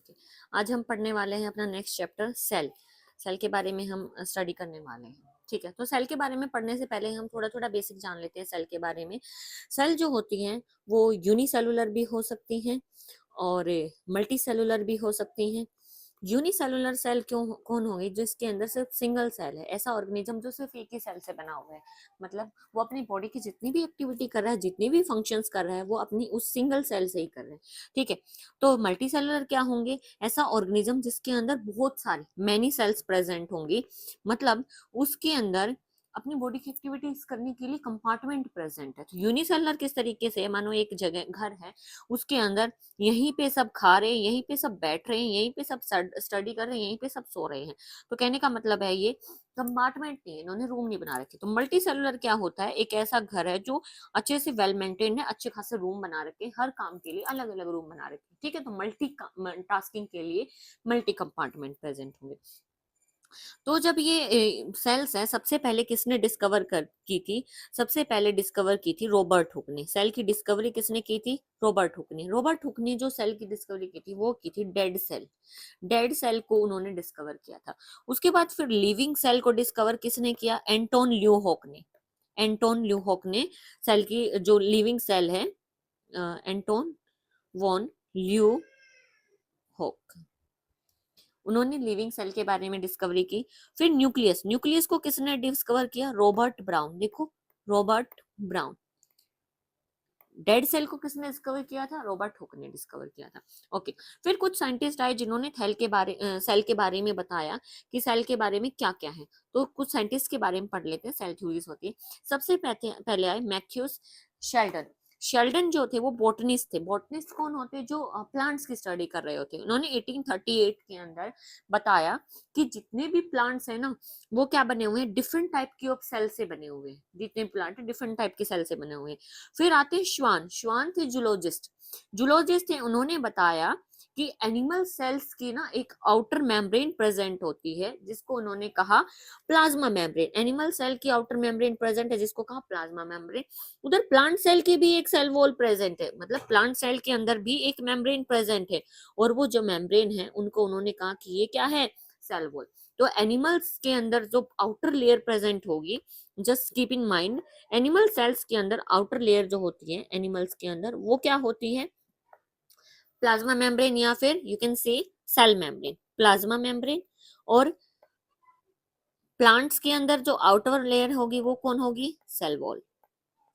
Okay. आज हम पढ़ने वाले हैं अपना नेक्स्ट चैप्टर सेल। सेल के बारे में हम स्टडी करने वाले हैं। ठीक है, तो सेल के बारे में पढ़ने से पहले हम थोड़ा थोड़ा बेसिक जान लेते हैं सेल के बारे में। सेल जो होती हैं वो यूनिसेलुलर भी हो सकती हैं और मल्टी सेलुलर भी हो सकती हैं। यूनिसेलुलर सेल क्यों कौन होंगे? जिसके अंदर सिर्फ सिंगल सेल है, ऐसा ऑर्गेनिज्म जो सिर्फ एक ही सेल से बना हुआ है। मतलब वो अपनी बॉडी की जितनी भी एक्टिविटी कर रहा है, जितनी भी फंक्शंस कर रहा है, वो अपनी उस सिंगल सेल से ही कर रहे हैं। ठीक है, तो मल्टी सेलुलर क्या होंगे? ऐसा ऑर्गेनिज्म जिसके अंदर बहुत सारी मैनी सेल्स प्रेजेंट होंगी। मतलब उसके अंदर अपनी बॉडी की एक्टिविटीज करने के लिए कंपार्टमेंट प्रेजेंट है। तो यूनिसेलुलर किस तरीके से? मानो एक जगह घर है, उसके अंदर यहीं पे सब खा रहे हैं, यहीं पे सब बैठ रहे हैं, यहीं पे सब स्टडी कर रहे हैं, यहीं पे सब सो रहे हैं। तो कहने का मतलब है ये कंपार्टमेंट नहीं है, इन्होंने रूम नहीं बना रखे। तो मल्टी सेलुलर क्या होता है? एक ऐसा घर है जो अच्छे से वेल मेंटेन्ड है, अच्छे खासे रूम बना रखे, हर काम के लिए अलग अलग रूम बना रखे। ठीक है, तो मल्टी टास्किंग के लिए मल्टी कंपार्टमेंट प्रेजेंट होंगे। तो जब ये सेल्स है, सबसे पहले किसने डिस्कवर कर की थी? सबसे पहले डिस्कवर की थी रॉबर्ट हुक ने। सेल की डिस्कवरी किसने की थी? रॉबर्ट हुक ने। रॉबर्ट हुक ने जो सेल की डिस्कवरी की थी वो की थी डेड सेल। डेड सेल को उन्होंने डिस्कवर किया था। उसके बाद फिर लिविंग सेल को डिस्कवर किसने किया? एंटोन ल्यूहोक ने। एंटोन ल्यूहोक ने सेल की जो लिविंग सेल है, एंटोन वॉन ल्यूहोक, उन्होंने लिविंग सेल के बारे में डिस्कवरी की। फिर न्यूक्लियस, न्यूक्लियस को किसने डिस्कवर किया? Robert brown. देखो, रॉबर्ट ब्राउन। डेड सेल को किसने डिस्कवर किया था? रॉबर्ट हुक ने डिस्कवर किया था। ओके, फिर कुछ साइंटिस्ट आए जिन्होंने सेल के बारे में बताया कि सेल के बारे में क्या क्या है। तो कुछ साइंटिस्ट के बारे में पढ़ लेते हैं, सेल थ्योरीज होती है। सबसे पहले आए मैथ्यूस शेल्डन। शेल्डन जो थे वो बोटनिस्ट थे। बोटनिस्ट कौन होते? जो प्लांट्स की स्टडी कर रहे होते हैं। उन्होंने 1838 के अंदर बताया कि जितने भी प्लांट्स है ना, वो क्या बने हुए हैं? डिफरेंट टाइप की ऑफ सेल से बने हुए हैं। जितने प्लांट है डिफरेंट टाइप के सेल से बने हुए हैं। फिर आते हैं श्वान। श्वान थे जूलॉजिस्ट। जूलॉजिस्ट थे, उन्होंने बताया कि एनिमल सेल्स की ना एक आउटर मेम्ब्रेन प्रेजेंट होती है, जिसको उन्होंने कहा प्लाज्मा मेम्ब्रेन। एनिमल सेल की आउटर मेम्ब्रेन प्रेजेंट है, जिसको कहा प्लाज्मा मेम्ब्रेन। उधर प्लांट सेल की भी एक सेल वॉल प्रेजेंट है, मतलब प्लांट सेल के अंदर भी एक मेम्ब्रेन प्रेजेंट है, और वो जो मेम्ब्रेन है उनको उन्होंने कहा कि ये क्या है? Cell wall. तो एनिमल्स के अंदर जो आउटर लेयर प्रेजेंट होगी, just keep in mind, animal cells के अंदर आउटर लेयर जो होती है एनिमल्स के अंदर, वो क्या होती है? प्लाज्मा मेम्ब्रेन, या फिर you can say cell membrane. Plasma membrane. और प्लांट्स के अंदर जो आउटर लेयर होगी वो कौन होगी? Cell wall.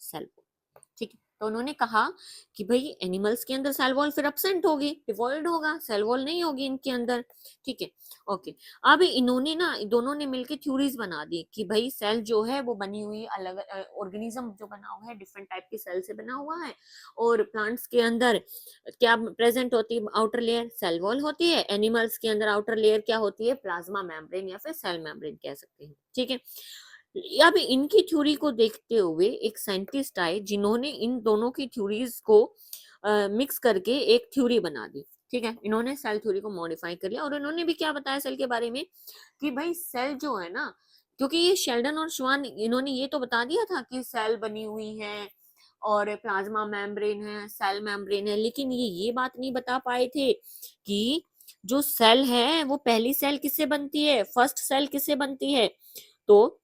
Cell wall. ठीक है, तो उन्होंने कहा कि भाई एनिमल्स के अंदर सेल वॉल फिर एब्सेंट होगी, डिवॉल्व होगा, सेल वॉल नहीं होगी इनके अंदर। ठीक है, ओके। अब इन्होंने ना, दोनों ने मिलकर थ्योरीज बना दी कि भाई सेल जो है वो बनी हुई अलग, ऑर्गेनिज्म जो बना हुआ है डिफरेंट टाइप की सेल से बना हुआ है। और प्लांट्स के अंदर क्या प्रेजेंट होती है? आउटर लेयर सेल वॉल होती है। एनिमल्स के अंदर आउटर लेयर क्या होती है? प्लाज्मा मेम्ब्रेन या फिर सेल मेम्ब्रेन कह सकते हैं। ठीक है, अब इनकी थ्योरी को देखते हुए एक साइंटिस्ट आए जिन्होंने इन दोनों की थ्योरीज को मिक्स करके एक थ्योरी बना दी। ठीक है, इन्होंने सेल थ्योरी को मॉडिफाई कर लिया, और इन्होंने भी क्या बताया सेल के बारे में कि भाई सेल जो है ना, क्योंकि ये शेल्डन और श्वान, इन्होंने ये तो बता दिया था कि सेल बनी हुई है और प्लाज्मा मेम्ब्रेन है, सेल मेम्ब्रेन है, लेकिन ये बात नहीं बता पाए थे कि जो सेल है वो पहली सेल किससे बनती है, फर्स्ट सेल किससे बनती है। तो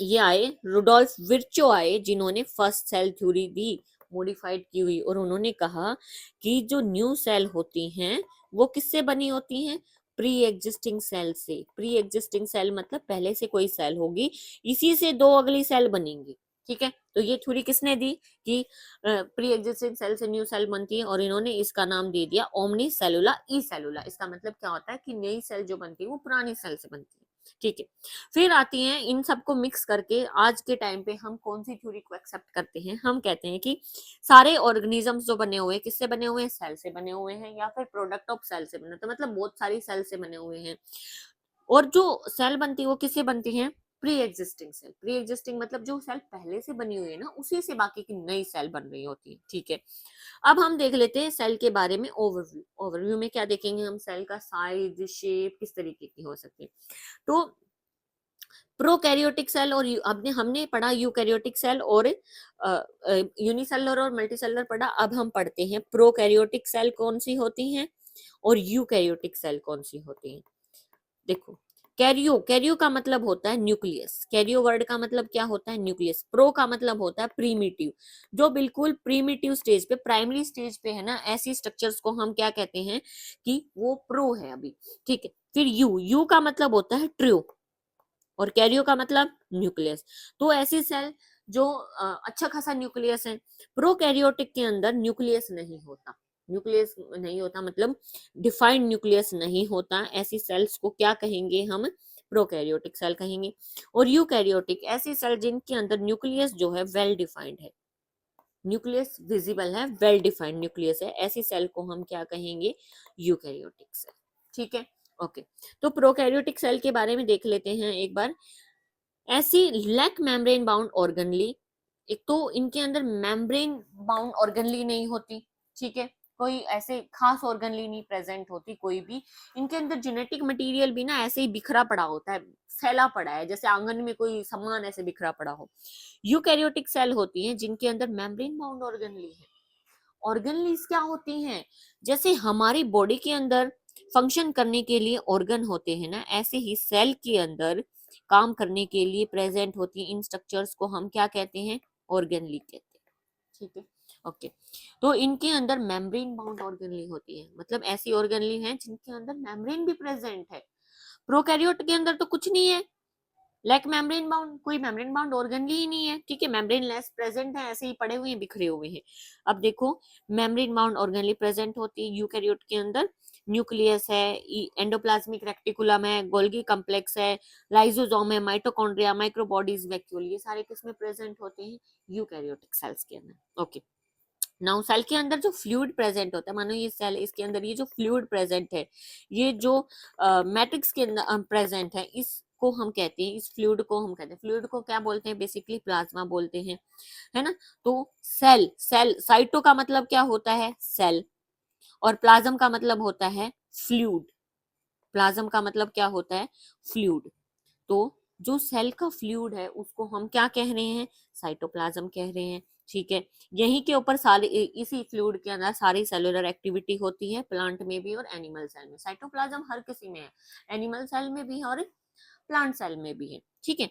ये आए रुडोल्फ विर्चो आए, जिन्होंने फर्स्ट सेल थ्योरी दी मॉडिफाइड की हुई, और उन्होंने कहा कि जो न्यू सेल होती हैं वो किससे बनी होती हैं? प्री एग्जिस्टिंग सेल से। प्री एग्जिस्टिंग सेल मतलब पहले से कोई सेल होगी, इसी से दो अगली सेल बनेंगी। ठीक है, तो ये थ्योरी किसने दी कि प्री एग्जिस्टिंग सेल से न्यू सेल बनती है, और इन्होंने इसका नाम दे दिया ओमनी सेलुला ई सेलुला। इसका मतलब क्या होता है कि नई सेल जो बनती है वो पुरानी सेल से बनती है। ठीक है, फिर आती हैं इन सबको मिक्स करके आज के टाइम पे हम कौन सी थ्योरी को एक्सेप्ट करते हैं? हम कहते हैं कि सारे ऑर्गेनिजम्स जो बने हुए हैं किससे बने हुए हैं? सेल से बने हुए हैं, या फिर प्रोडक्ट ऑफ सेल से बने, तो मतलब बहुत सारी सेल से बने हुए हैं। और जो सेल बनती है वो किससे बनती है? Pre existing cell. Pre existing मतलब जो सेल पहले से बनी हुई है ना, उसी से बाकी की नई सेल बन रही होती है। ठीक है, अब हम देख लेते हैं सेल के बारे में ओवरव्यू। ओवरव्यू में क्या देखेंगे हम? सेल का साइज, शेप किस तरीके की हो सकती है। तो प्रोकैरियोटिक सेल और हमने हमने पढ़ा यूकैरियोटिक सेल और यूनिसेलुलर और मल्टीसेलुलर पढ़ा। अब हम पढ़ते हैं प्रोकैरियोटिक सेल कौन सी होती हैं। और यूकैरियोटिक सेल कौन सी होती है? देखो, कैरियो का मतलब होता है न्यूक्लियस, कैरियो वर्ड का मतलब क्या होता है? न्यूक्लियस। प्रो का मतलब होता है प्रीमिटिव, जो बिल्कुल प्रीमिटिव स्टेज पे, प्राइमरी स्टेज पे है ना, ऐसी स्ट्रक्चर्स को हम क्या कहते हैं कि वो प्रो है अभी, ठीक है। फिर यू का मतलब होता है ट्रू, और कैरियो का मतलब न्यूक्लियस। तो ऐसी सेल जो अच्छा खासा न्यूक्लियस है। प्रोकैरियोटिक के अंदर न्यूक्लियस नहीं होता, न्यूक्लियस नहीं होता मतलब डिफाइंड न्यूक्लियस नहीं होता। ऐसी सेल्स को क्या कहेंगे हम? प्रोकैरियोटिक सेल कहेंगे। और यूकैरियोटिक ऐसी सेल जिनके अंदर न्यूक्लियस जो है वेल डिफाइंड है, न्यूक्लियस विजिबल है, वेल डिफाइंड न्यूक्लियस है, ऐसी सेल को हम क्या कहेंगे? यूकैरियोटिक सेल, ठीक है। ओके, तो प्रोकैरियोटिक सेल के बारे में देख लेते हैं एक बार। ऐसी लैक मेम्ब्रेन बाउंड ऑर्गनली, एक तो इनके अंदर मेम्ब्रेन बाउंड ऑर्गनली नहीं होती, ठीक है, कोई ऐसे खास ऑर्गनली नहीं प्रेजेंट होती कोई भी। इनके अंदर जेनेटिक मटेरियल भी ना ऐसे ही बिखरा पड़ा होता है, फैला पड़ा है, जैसे आंगन में कोई सामान ऐसे बिखरा पड़ा हो। यूकैरियोटिक सेल होती हैं जिनके अंदर मेम्ब्रेन बाउंड ऑर्गनली है। ऑर्गनलीज क्या होती हैं? जैसे हमारी बॉडी के अंदर फंक्शन करने के लिए ऑर्गन होते हैं ना, ऐसे ही सेल के अंदर काम करने के लिए प्रेजेंट होती है। इन स्ट्रक्चर्स को हम क्या कहते हैं? ऑर्गनली कहते हैं, ठीक है। ओके, तो इनके अंदर मेम्ब्रेन बाउंड ऑर्गनली होती है, मतलब ऐसी ऑर्गनली हैं जिनके अंदर मेम्ब्रेन भी प्रेजेंट है। प्रोकैरियोट के अंदर तो कुछ नहीं है, लाइक मेम्ब्रेन बाउंड, कोई मेम्ब्रेन बाउंड ऑर्गनली ही नहीं है, ठीक है, मेम्ब्रेन लेस प्रेजेंट है, ऐसे ही पड़े हुए हैं, बिखरे हुए हैं। अब देखो, मेम्ब्रेन बाउंड ऑर्गनली प्रेजेंट होती है यूकैरियोट के अंदर। न्यूक्लियस है, एंडोप्लाज्मिक रेक्टिकुलम है, गोल्गी कॉम्प्लेक्स है, लाइसोसोम है, माइटोकॉन्ड्रिया, माइक्रोबॉडीज, वैक्यूल, ये सारे किसमें प्रेजेंट होते हैं? यूकैरियोटिक सेल्स के अंदर। ओके, नाउ सेल के अंदर जो फ्लूइड प्रेजेंट होता है, मानो ये सेल, इसके अंदर ये जो फ्लूइड प्रेजेंट है, ये जो मैट्रिक्स के अंदर प्रेजेंट है, इसको हम कहते हैं, इस फ्लूइड को हम कहते हैं, फ्लूइड को क्या बोलते हैं? बेसिकली प्लाज्मा बोलते हैं, है ना। तो सेल, साइटो का मतलब क्या होता है? सेल, और प्लाज्म का मतलब होता है फ्लूइड। प्लाज्म का मतलब क्या होता है? फ्लूइड। तो जो सेल का फ्लूइड है उसको हम क्या कह रहे हैं? साइटोप्लाज्म कह रहे हैं, ठीक है। यहीं के ऊपर सारी, इसी फ्लूइड के अंदर सारी सेलुलर एक्टिविटी होती है, प्लांट में भी और एनिमल सेल में। साइटोप्लाज्म हर किसी में है, एनिमल सेल में भी है और प्लांट सेल में भी है, ठीक है।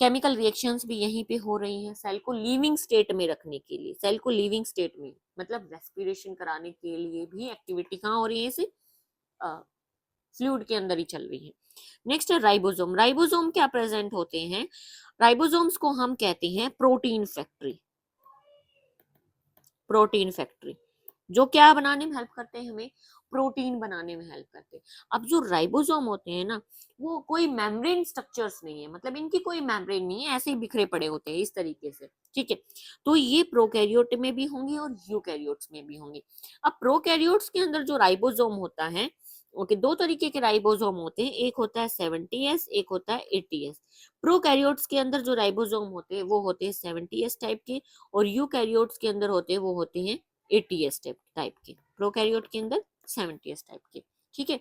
केमिकल रिएक्शंस भी यहीं पे हो रही हैं सेल को लिविंग स्टेट में रखने के लिए। सेल को लिविंग स्टेट में मतलब रेस्पिरेशन कराने के लिए भी एक्टिविटी कहाँ हो रही है? इसे फ्लूइड के अंदर ही चल रही है। नेक्स्ट है राइबोसोम। राइबोसोम क्या प्रेजेंट होते हैं? राइबोसोम्स को हम कहते हैं प्रोटीन फैक्ट्री। प्रोटीन फैक्ट्री जो क्या बनाने में हेल्प करते हैं? हमें प्रोटीन बनाने में हेल्प करते हैं। अब जो राइबोसोम होते हैं ना, वो कोई मेम्ब्रेन स्ट्रक्चर्स नहीं है, मतलब इनकी कोई मेम्ब्रेन नहीं है, ऐसे ही बिखरे पड़े होते हैं इस तरीके से, ठीक है। तो ये प्रोकैरियोट में भी होंगे और यूकैरियोट्स में भी होंगे। अब प्रोकैरियोट्स के अंदर जो राइबोसोम होता है, ओके, दो तरीके के राइबोसोम होते हैं, एक होता है 70S, एक होता है 80S। प्रोकैरियोट्स के अंदर जो राइबोसोम होते हैं वो होते हैं 70S टाइप के, और यूकैरियोट्स के अंदर होते हैं वो होते हैं 80S टाइप के। प्रोकैरियोट के अंदर 70S टाइप के, ठीक है।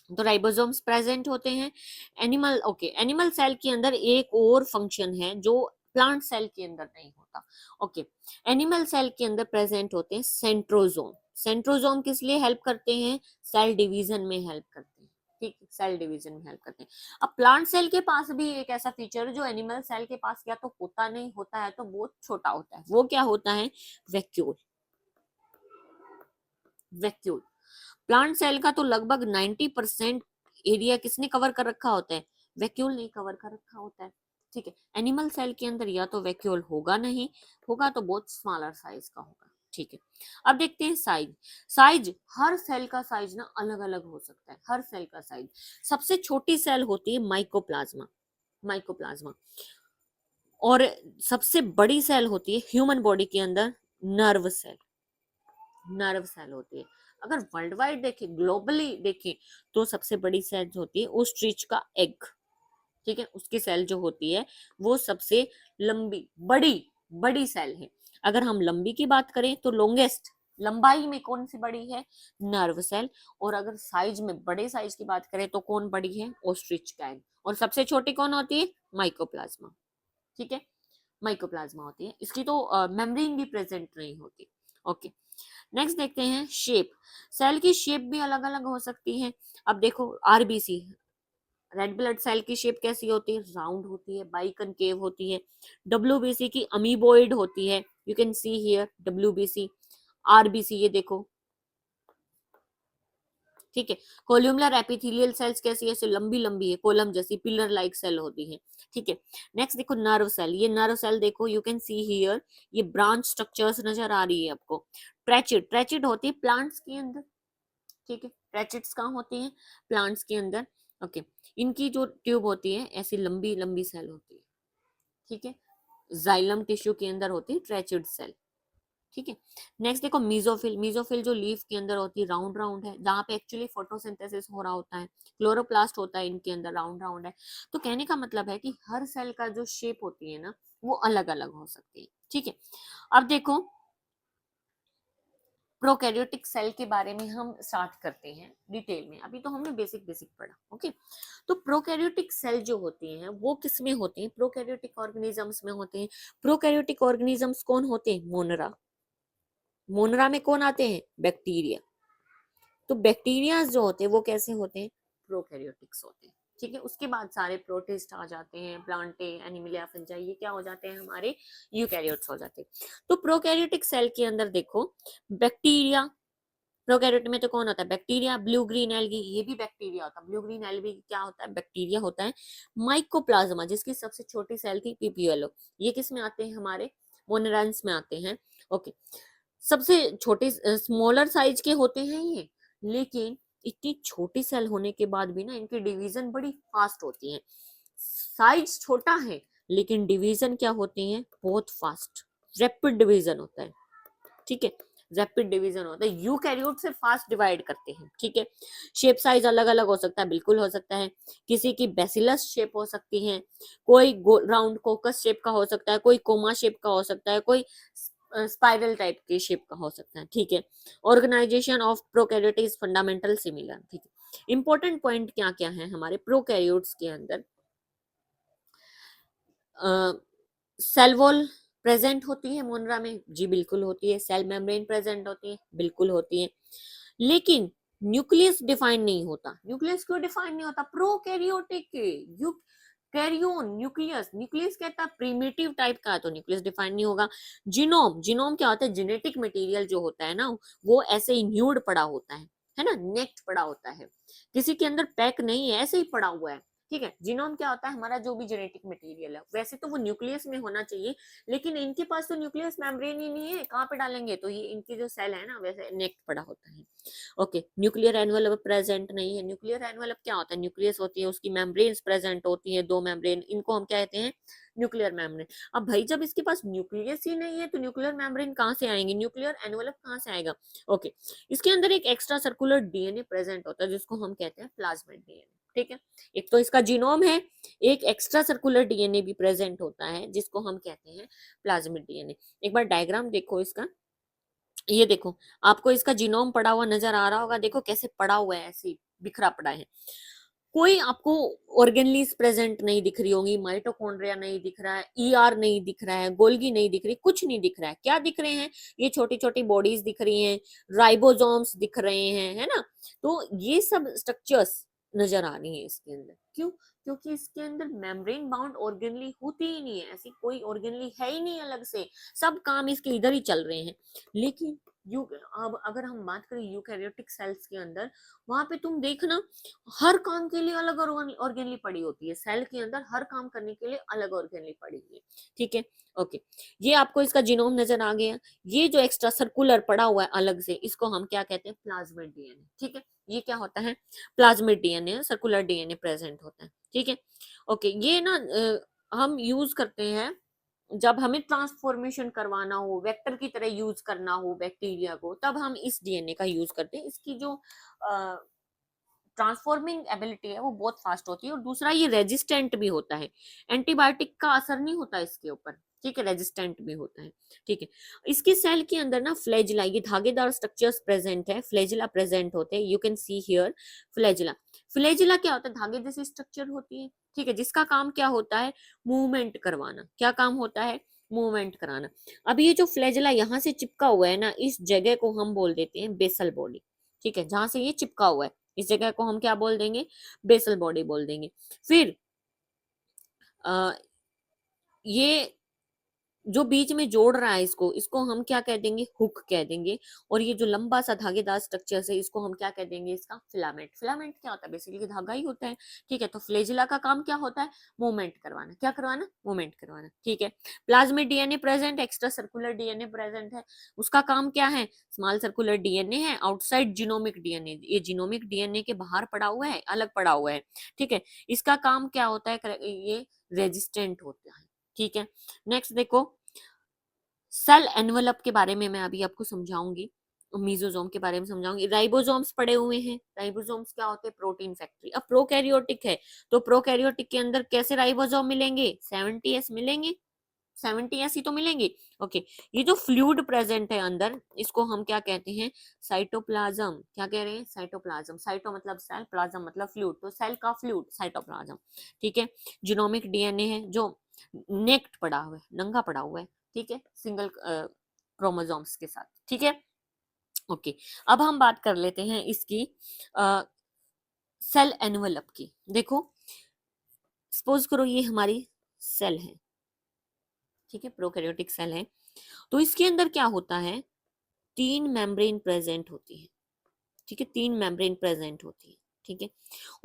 तो राइबोसोम्स प्रेजेंट होते हैं एनिमल, ओके, एनिमल सेल के अंदर एक और फंक्शन है जो प्लांट सेल के अंदर नहीं होता। ओके, एनिमल सेल के अंदर प्रेजेंट होते हैं सेंट्रोजोम। सेंट्रोजोम किस लिए हेल्प करते हैं? सेल डिवीजन में हेल्प करते हैं, ठीक, सेल डिवीजन में हेल्प करते हैं। अब प्लांट सेल के पास भी एक ऐसा फीचर है जो एनिमल सेल के पास या तो होता नहीं, होता है तो बहुत छोटा होता है। वो क्या होता है? वैक्यूल। वैक्यूल। प्लांट सेल का तो लगभग 90% एरिया किसने कवर कर रखा होता है? वैक्यूल ने कवर कर रखा होता है, ठीक है। एनिमल सेल के अंदर या तो वैक्यूल होगा नहीं, होगा तो बहुत स्मॉलर साइज का होगा, ठीक है। अब देखते हैं साइज। साइज, हर सेल का साइज ना अलग अलग हो सकता है, हर सेल का साइज। सबसे छोटी सेल होती है माइकोप्लाज्मा, माइकोप्लाज्मा। और सबसे बड़ी सेल होती है ह्यूमन बॉडी के अंदर नर्व सेल, नर्व सेल होती है। अगर वर्ल्ड वाइड देखें, ग्लोबली देखें, तो सबसे बड़ी सेल होती है ओस्ट्रिच का एग, ठीक है, उसकी सेल जो होती है वो सबसे लंबी बड़ी बड़ी सेल है। अगर हम लंबी की बात करें तो लॉन्गेस्ट लंबाई में कौन सी बड़ी है? Nerve cell. और अगर साइज में बड़े साइज की बात करें तो कौन बड़ी है? ओस्ट्रिच का एग। और सबसे छोटी कौन होती है? माइकोप्लाज्मा, ठीक है, माइकोप्लाज्मा होती है। इसकी तो मेम्ब्रेन भी प्रेजेंट नहीं होती। ओके, नेक्स्ट देखते हैं शेप। सेल की शेप भी अलग अलग हो सकती है। अब देखो आरबीसी, रेड ब्लड सेल की शेप कैसी होती है, राउंड होती है, बाइकनकेव होती है। डब्ल्यूबीसी की अमीबोइड होती है, you can see here WBC. RBC ये देखो, ठीक है। कोल्यूमलर एपिथेलियल सेल्स कैसी है, ऐसे लंबी लंबी है, कोलम जैसी पिलर लाइक सेल होती है, ठीक है। नेक्स्ट देखो नर्व सेल, ये नर्व सेल देखो, यू कैन सी हियर, ये ब्रांच स्ट्रक्चर्स नजर आ रही है आपको। ट्रैचिड, ट्रैचिड होती है प्लांट्स के अंदर, ठीक है। ट्रैचिड्स कहाँ होती है, प्लांट्स के अंदर, ओके। इनकी जो ट्यूब होती है ऐसी लंबी लंबी सेल होती है, ठीक है। जाइलम टिश्यू के अंदर होती है ट्रैचिड सेल, ठीक है। नेक्स्ट देखो मीजोफिल, मीजोफिल जो लीफ के अंदर होती है, राउंड राउंड है, जहाँ पे एक्चुअली फोटोसिंथेसिस हो रहा होता है, क्लोरोप्लास्ट होता है इनके अंदर, राउंड राउंड है। तो कहने का मतलब है कि हर सेल का जो शेप होती है ना वो अलग अलग हो सकती है, ठीक है। अब देखो प्रोकैरियोटिक सेल के बारे में हम स्टार्ट करते हैं डिटेल में। अभी तो हमने बेसिक बेसिक पढ़ा, ओके। तो प्रोकैरियोटिक सेल जो होते हैं वो किस में होते हैं, प्रोकैरियोटिक ऑर्गेनिजम्स में होते हैं। प्रोकैरियोटिक ऑर्गेनिजम्स कौन होते हैं, मोनरा, मोनरा में कौन आते हैं, बैक्टीरिया। तो बैक्टीरिया जो होते हैं वो कैसे होते हैं, प्रोकैरियोटिक्स होते हैं, ठीक है। उसके बाद सारे प्रोटिस्ट आ जाते हैं, प्लांटे, एनिमलिया, फंजाई, ये क्या हो जाते हैं, हमारे यूकैरियोट्स हो जाते हैं। तो प्रोकैरियोटिक सेल के अंदर देखो बैक्टीरिया, प्रोकैरियोट में तो कौन होता है, बैक्टीरिया। ब्लू ग्रीन एल्गी, ये भी बैक्टीरिया होता है, ब्लू ग्रीन एल्गी क्या होता है, बैक्टीरिया होता है। माइकोप्लाज्मा, जिसकी सबसे छोटी सेल थी पीपीएलओ, ये किस में आते हैं, हमारे मोनेरांस में आते हैं, ओके। सबसे छोटे स्मॉलर साइज के होते हैं ये, लेकिन इतनी छोटी सेल होने के बाद भी ना इनकी डिवीजन बड़ी फास्ट होती है। साइज छोटा है लेकिन डिवीजन क्या होती है, बहुत फास्ट, रैपिड डिवीजन होता है, ठीक है। रैपिड डिवीजन होता है, यूकैरियोट से फास्ट डिवाइड करते हैं, ठीक है। शेप साइज अलग अलग हो सकता है, बिल्कुल हो सकता है। किसी की बेसिलस शेप हो सकती है, कोई राउंड कोकस शेप का हो सकता है, कोई कोमा शेप का हो सकता है, कोई स्पाइरल टाइप के शेप का हो सकता है, ठीक है। Organisation of prokaryote is fundamental similar, ठीक है। इंपॉर्टेंट पॉइंट क्या क्या है हमारे प्रोकैरियोट्स के अंदर, सेल वॉल प्रेजेंट होती है मोनरा में, जी बिल्कुल होती है। सेल मेम्ब्रेन प्रेजेंट होती है, बिल्कुल होती है। लेकिन न्यूक्लियस डिफाइन नहीं होता। न्यूक्लियस क्यों डिफाइन नहीं होता, प्रोकैरियोटिक कैरियोन न्यूक्लियस, न्यूक्लियस कहता है प्रिमिटिव टाइप का, तो न्यूक्लियस डिफाइन नहीं होगा। जीनोम, जीनोम क्या होता है, जेनेटिक मटेरियल जो होता है ना वो ऐसे ही न्यूड पड़ा होता है ना, नेक्ट पड़ा होता है, किसी के अंदर पैक नहीं है, ऐसे ही पड़ा हुआ है, ठीक है। जीनोम क्या होता है, हमारा जो भी जेनेटिक मटेरियल है, वैसे तो वो न्यूक्लियस में होना चाहिए, लेकिन इनके पास तो न्यूक्लियस मेम्ब्रेन ही नहीं है, कहाँ पे डालेंगे, तो ये इनकी जो सेल है ना वैसे नेक्ट पड़ा होता है, ओके। न्यूक्लियर एनवेलप प्रेजेंट नहीं है। न्यूक्लियर एनवेलप क्या होता है, न्यूक्लियस होती है, उसकी मेम्ब्रेन्स प्रेजेंट होती है, दो मेम्ब्रेन, इनको हम क्या कहते हैं, न्यूक्लियर मेम्ब्रेन। अब भाई जब इसके पास न्यूक्लियस ही नहीं है तो न्यूक्लियर मेम्ब्रेन कहाँ से आएंगे, न्यूक्लियर एनवेलप कहाँ से आएगा, ओके। इसके अंदर एक एक्स्ट्रा सर्कुलर डीएनए प्रेजेंट होता है जिसको हम कहते हैं प्लाज्मिड डीएनए, ठीक है। एक तो इसका जीनोम है, एक एक्स्ट्रा सर्कुलर डीएनए भी प्रेजेंट होता है जिसको हम कहते हैं प्लाज्मिड डीएनए। एक बार डायग्राम देखो इसका, ये देखो आपको इसका जीनोम पड़ा हुआ नजर आ रहा होगा, देखो कैसे पड़ा हुआ है, ऐसे बिखरा पड़ा है। कोई आपको ऑर्गेनलीज प्रेजेंट नहीं दिख रही होंगी, माइटोकॉन्ड्रिया नहीं दिख रहा है, ईआर नहीं दिख रहा है, गोल्गी नहीं दिख रही, कुछ नहीं दिख रहा है। क्या दिख रहे हैं, ये छोटी छोटी बॉडीज दिख रही हैं, राइबोसोम्स दिख रहे हैं, है ना। तो ये सब स्ट्रक्चर्स नजर आ रही है इसके अंदर, क्यों, क्योंकि इसके अंदर मेम्ब्रेन बाउंड ऑर्गेनली होती ही नहीं है, ऐसी कोई ऑर्गेनली है ही नहीं अलग से, सब काम इसके इधर ही चल रहे हैं। लेकिन यू, अब अगर हम बात करें यूकैरियोटिक सेल्स के अंदर, वहां पे तुम देखना हर काम के लिए अलग ऑर्गेनली पड़ी होती है, सेल के अंदर हर काम करने के लिए अलग ऑर्गेनली पड़ी हुई है, ठीक है, ओके। ये आपको इसका जीनोम नजर आ गया। ये जो एक्स्ट्रा सर्कुलर पड़ा हुआ है अलग से, इसको हम क्या कहते हैं, प्लाज्मिड डीएनए, ठीक है। ये क्या होता है, plasmid DNA, circular DNA present होता है, ठीक है, ओके। ये ना हम यूज करते हैं जब हमें ट्रांसफॉर्मेशन करवाना हो, वेक्टर की तरह यूज करना हो बैक्टीरिया को, तब हम इस डीएनए का यूज करते हैं। इसकी जो ट्रांसफॉर्मिंग एबिलिटी है वो बहुत फास्ट होती है, और दूसरा ये रेजिस्टेंट भी होता है, एंटीबायोटिक का असर नहीं होता इसके ऊपर, ठीक है, रेजिस्टेंट भी होता है, ठीक है। इसके सेल के अंदर ना फ्लैजिला, ये धागेदार स्ट्रक्चर्स प्रेजेंट है, फ्लैजिला प्रेजेंट होते हैं, you can see here flagella. Flagella क्या होता है, धागे जैसी स्ट्रक्चर होती है, ठीक है, जिसका काम क्या होता है, मूवमेंट करवाना। क्या काम होता है, मूवमेंट कराना। अब ये जो फ्लैजेला यहाँ से चिपका हुआ है ना, इस जगह को हम बोल देते हैं बेसल बॉडी। ठीक है, जहां से ये चिपका हुआ है इस जगह को हम क्या बोल देंगे, बेसल बॉडी बोल देंगे। फिर आ, ये जो बीच में जोड़ रहा है इसको, इसको हम क्या कह देंगे, हुक कह देंगे। और ये जो लंबा सा धागेदार स्ट्रक्चर है इसको हम क्या कह देंगे, इसका फिलामेंट। फिलामेंट क्या होता है, बेसिकली धागा ही होता है। ठीक है, तो फ्लेजिला का काम क्या होता है, मूवमेंट करवाना। क्या करवाना, मूवमेंट करवाना। ठीक है, plasmid DNA present, extra circular DNA present है, उसका काम क्या है, स्मॉल सर्कुलर डीएनए है, आउटसाइड जीनोमिक डीएनए, ये जीनोमिक डीएनए के बाहर पड़ा हुआ है, अलग पड़ा हुआ है। ठीक है, इसका काम क्या होता है, ये रेजिस्टेंट होता है। ठीक है, नेक्स्ट देखो, सेल एनवलप के बारे में मैं अभी आपको समझाऊंगी, मीजोजोम के बारे में समझाऊंगी। राइबोसोम्स पड़े हुए हैं, राइबोसोम्स क्या होते हैं, प्रोटीन फैक्ट्री। अब प्रोकैरियोटिक है, तो प्रोकैरियोटिक के अंदर कैसे राइबोसोम मिलेंगे, 70s मिलेंगे, 70s ही तो मिलेंगे। ओके, ये जो फ्लूइड प्रेजेंट है अंदर, इसको हम क्या कहते हैं, साइटोप्लाज्म। क्या कह रहे हैं, साइटोप्लाज्म। साइटो मतलब सेल, प्लाज्म मतलब फ्लूइड, तो सेल का फ्लूइड साइटोप्लाज्म। ठीक है, जीनोमिक डीएनए है जो नेक्ट पड़ा हुआ है, नंगा पड़ा हुआ है। ठीक है, सिंगल क्रोमोसोम्स के साथ। ठीक है, ओके, अब हम बात कर लेते हैं इसकी सेल एनवलप की। देखो, सपोज करो ये हमारी सेल है, ठीक है, प्रोकैरियोटिक सेल है, तो इसके अंदर क्या होता है, 3 मेम्ब्रेन प्रेजेंट होती है। ठीक है, 3 मेम्ब्रेन प्रेजेंट होती है। ठीक है,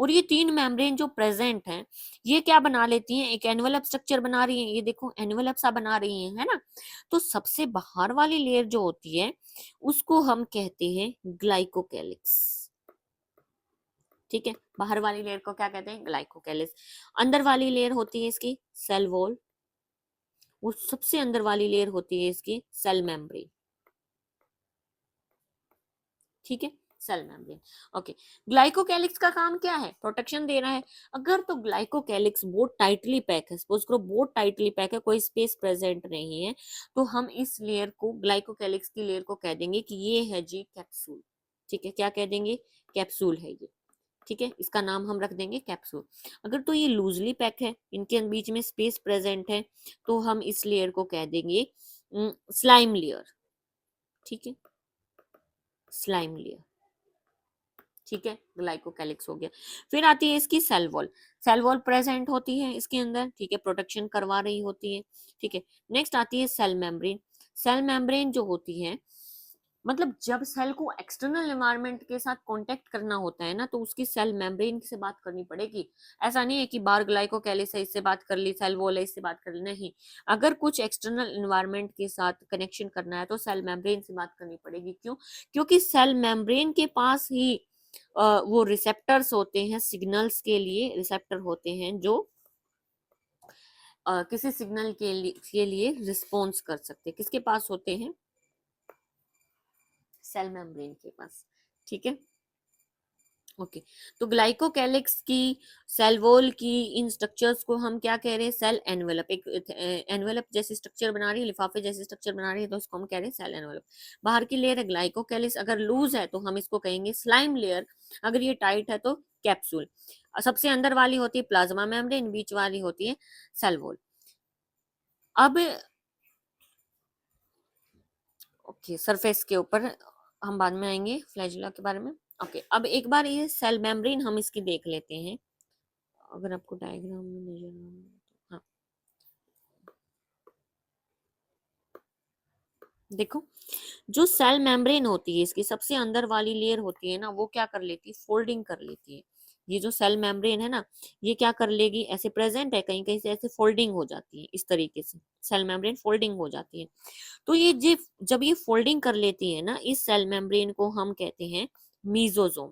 और ये 3 मेम्ब्रेन जो प्रेजेंट है, ये क्या बना लेती हैं, एक एनवलप स्ट्रक्चर बना रही है। ये देखो एनवलप सा बना रही है ना। तो सबसे बाहर वाली लेयर जो होती है उसको हम कहते हैं ग्लाइकोकैलिक्स। ठीक है, बाहर वाली लेयर को क्या कहते हैं, ग्लाइकोकैलिक्स। अंदर वाली लेयर होती है इसकी सेल वॉल, वो सबसे अंदर वाली लेयर होती है इसकी सेल मेम्ब्रेन। ठीक है, सेल मेम्ब्रेन। ओके, ग्लाइकोकैलिक्स का काम क्या है, प्रोटेक्शन दे रहा है। अगर तो ग्लाइकोकैलिक्स बहुत टाइटली पैक है, सपोज करो बहुत टाइटली पैक है, कोई स्पेस प्रेजेंट नहीं है, तो हम इस लेयर को, ग्लाइकोकैलिक्स की लेयर को कह देंगे कि ये है जी कैप्सूल। ठीक है, क्या कह देंगे, कैप्सूल है ये। ठीक है, इसका नाम हम रख देंगे कैप्सूल। अगर तो ये लूजली पैक है, इनके बीच में स्पेस प्रेजेंट है, तो हम इस लेयर को कह देंगे स्लाइम लेयर। ठीक है, स्लाइम लेयर। ठीक है, ग्लाइकोकैलिक्स हो गया। फिर आती है इसकी cell wall. Cell wall present होती है इसके अंदर। ठीक है, प्रोटेक्शन करवा रही होती है। ठीक है, नेक्स्ट आती है सेल मेम्ब्रेन। सेल मेम्ब्रेन जो होती है, मतलब जब सेल को एक्सटर्नल एनवायरनमेंट के साथ कांटेक्ट करना होता है ना, तो उसकी सेल मेम्ब्रेन से बात करनी पड़ेगी। ऐसा नहीं है कि बाहर ग्लाइकोकैलिक्स है इससे बात कर ली, सेल वॉल है इससे बात कर ली, नहीं। अगर कुछ एक्सटर्नल एनवायरनमेंट के साथ कनेक्शन करना है तो सेल मेम्ब्रेन से बात करनी पड़ेगी। क्यों, क्योंकि सेल मेम्ब्रेन के पास ही वो रिसेप्टर्स होते हैं, सिग्नल्स के लिए रिसेप्टर होते हैं जो किसी सिग्नल के लिए रिस्पॉन्स कर सकते हैं। किसके पास होते हैं, सेल मेम्ब्रेन के पास। ठीक है, ओके, तो ग्लाइकोकैलिक्स की, सेल वॉल की, इन स्ट्रक्चर्स को हम क्या कह रहे हैं, सेल एनवेलप। एक एनवेलप जैसी स्ट्रक्चर बना रही है, लिफाफे जैसी स्ट्रक्चर बना रही है, तो इसको हम कह रहे हैं सेल एनवेलप। बाहर की लेयर है ग्लाइकोकैलिक्स, अगर लूज है तो हम इसको कहेंगे स्लाइम लेयर, अगर ये टाइट है तो कैप्सूल। सबसे अंदर वाली होती है प्लाज्मा मेम्ब्रेन, बीच वाली होती है सेल वॉल। अब ओके, सरफेस के ऊपर हम बाद में आएंगे फ्लैजिला के बारे में। ओके, अब एक बार ये सेल मेम्ब्रेन हम इसकी देख लेते हैं, अगर आपको डायग्राम में नजर आ रहा है तो। हाँ, देखो, जो सेल मेम्ब्रेन होती है इसकी सबसे अंदर वाली लेयर होती है ना, वो क्या कर लेती है, फोल्डिंग कर लेती है। ये जो सेल मेम्ब्रेन है ना, ये क्या कर लेगी, ऐसे प्रेजेंट है, कहीं कहीं से ऐसे फोल्डिंग हो जाती है, इस तरीके से सेल मेम्ब्रेन फोल्डिंग हो जाती है। तो ये जब ये फोल्डिंग कर लेती है ना, इस सेल मेम्ब्रेन को हम कहते हैं mesosome.